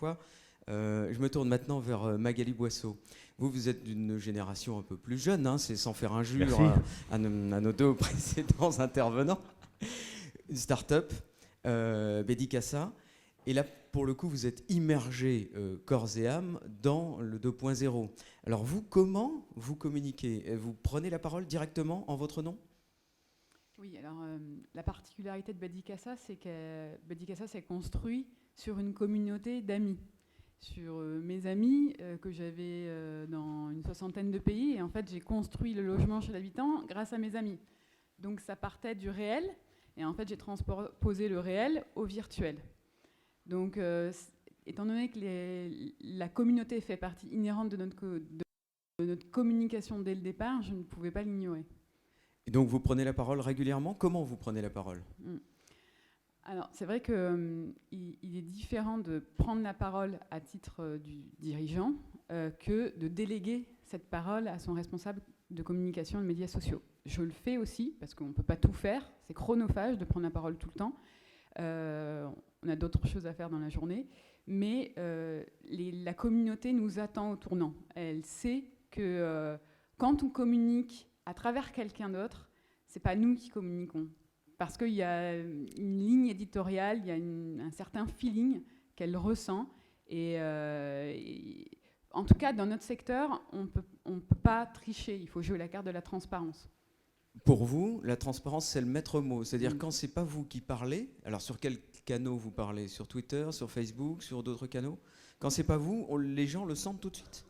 fois. Je me tourne maintenant vers Magali Boisseau. Vous êtes d'une génération un peu plus jeune, hein, c'est sans faire injure à nos deux précédents intervenants. Une start-up, Bédicassa. Et là, pour le coup, vous êtes immergé corps et âme dans le 2.0. Alors vous, comment vous communiquez? Vous prenez la parole directement en votre nom? Oui, alors la particularité de Bédicassa, c'est que Bédicassa s'est construit sur une communauté d'amis. Sur mes amis que j'avais dans une soixantaine de pays. Et en fait, j'ai construit le logement chez l'habitant grâce à mes amis. Donc ça partait du réel. Et en fait, j'ai transposé le réel au virtuel. Donc, étant donné que la communauté fait partie inhérente de notre communication dès le départ, je ne pouvais pas l'ignorer. Et donc, vous prenez la parole régulièrement. Comment vous prenez la parole? Alors, c'est vrai qu'il est différent de prendre la parole à titre du dirigeant que de déléguer cette parole à son responsable de communication et de médias sociaux. Je le fais aussi, parce qu'on ne peut pas tout faire. C'est chronophage de prendre la parole tout le temps. On a d'autres choses à faire dans la journée. Mais la communauté nous attend au tournant. Elle sait que quand on communique à travers quelqu'un d'autre, ce n'est pas nous qui communiquons. Parce qu'il y a une ligne éditoriale, il y a un certain feeling qu'elle ressent. Et en tout cas, dans notre secteur, on ne peut pas tricher. Il faut jouer la carte de la transparence. Pour vous, la transparence, c'est le maître mot. C'est-à-dire quand ce n'est pas vous qui parlez, alors sur quels canaux vous parlez? Sur Twitter, sur Facebook, sur d'autres canaux? Quand ce n'est pas vous, les gens le sentent tout de suite.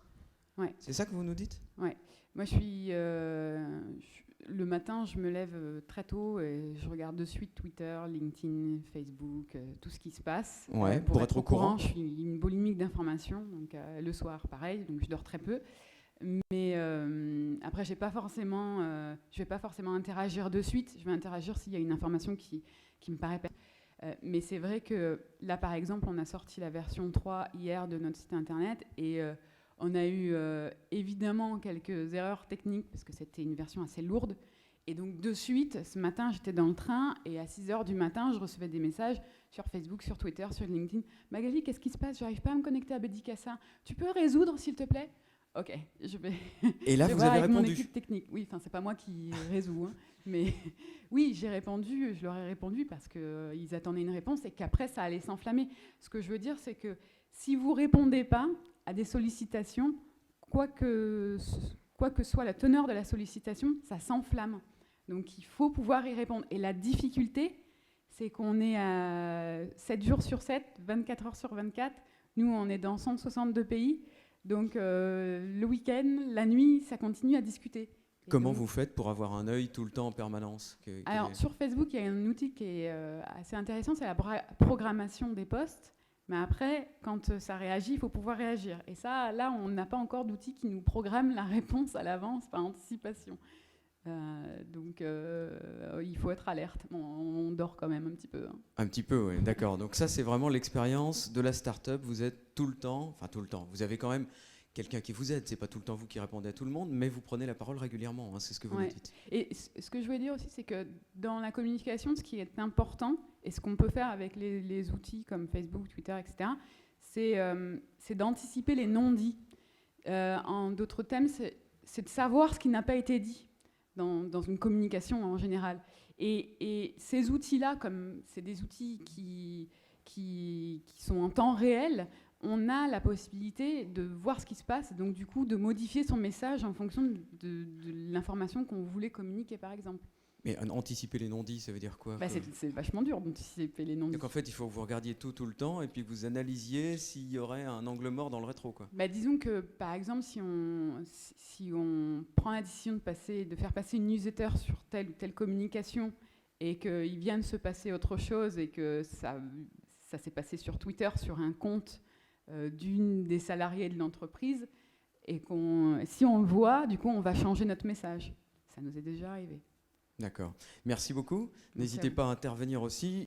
Ouais. C'est ça que vous nous dites? Ouais. Moi, le matin, je me lève très tôt et je regarde de suite Twitter, LinkedIn, Facebook, tout ce qui se passe. Ouais, pour être au courant. Je suis une boulimique d'informations, donc le soir, pareil, donc je dors très peu. Mais après, je vais pas forcément interagir de suite. Je vais interagir s'il y a une information qui me paraît. Mais c'est vrai que là, par exemple, on a sorti la version 3 hier de notre site internet et on a eu évidemment quelques erreurs techniques parce que c'était une version assez lourde. Et donc de suite, ce matin, j'étais dans le train et à 6h du matin, je recevais des messages sur Facebook, sur Twitter, sur LinkedIn. Magali, qu'est-ce qui se passe? J'arrive pas à me connecter à Bédicassa. Tu peux résoudre, s'il te plaît? Ok, je vais. Et là, vous avez répondu? Mon équipe technique. Oui, enfin, c'est pas moi qui résous, hein, mais oui, j'ai répondu. Je leur ai répondu parce que ils attendaient une réponse et qu'après ça allait s'enflammer. Ce que je veux dire, c'est que si vous répondez pas à des sollicitations, quoi que soit la teneur de la sollicitation, ça s'enflamme. Donc, il faut pouvoir y répondre. Et la difficulté, c'est qu'on est à 7 jours sur 7, 24 heures sur 24. Nous, on est dans 162 pays. Donc le week-end, la nuit, ça continue à discuter. Comment vous faites pour avoir un œil tout le temps en permanence? Alors sur Facebook, il y a un outil qui est assez intéressant, c'est la programmation des posts. Mais après, quand ça réagit, il faut pouvoir réagir. Et ça, là, on n'a pas encore d'outil qui nous programme la réponse à l'avance par anticipation. Donc il faut être alerte. Bon, on dort quand même un petit peu. Hein. Un petit peu, oui, d'accord. Donc ça, c'est vraiment l'expérience de la start-up. Vous êtes tout le temps, vous avez quand même quelqu'un qui vous aide. C'est pas tout le temps vous qui répondez à tout le monde, mais vous prenez la parole régulièrement, hein, c'est ce que vous nous dites. Et ce que je voulais dire aussi, c'est que dans la communication, ce qui est important, et ce qu'on peut faire avec les outils comme Facebook, Twitter, etc., c'est d'anticiper les non-dits. En d'autres termes, c'est de savoir ce qui n'a pas été dit. Dans une communication en général. Et ces outils-là, comme c'est des outils qui sont en temps réel, on a la possibilité de voir ce qui se passe, donc du coup de modifier son message en fonction de l'information qu'on voulait communiquer, par exemple. Mais anticiper les non-dits, ça veut dire quoi? C'est vachement dur d'anticiper les non-dits. Donc en fait, il faut que vous regardiez tout le temps et puis que vous analysiez s'il y aurait un angle mort dans le rétro, quoi. Disons que, par exemple, si on prend la décision de faire passer une newsletter sur telle ou telle communication et qu'il vient de se passer autre chose et que ça s'est passé sur Twitter, sur un compte d'une des salariés de l'entreprise, et si on le voit, du coup, on va changer notre message. Ça nous est déjà arrivé. D'accord. Merci beaucoup. N'hésitez pas à intervenir aussi.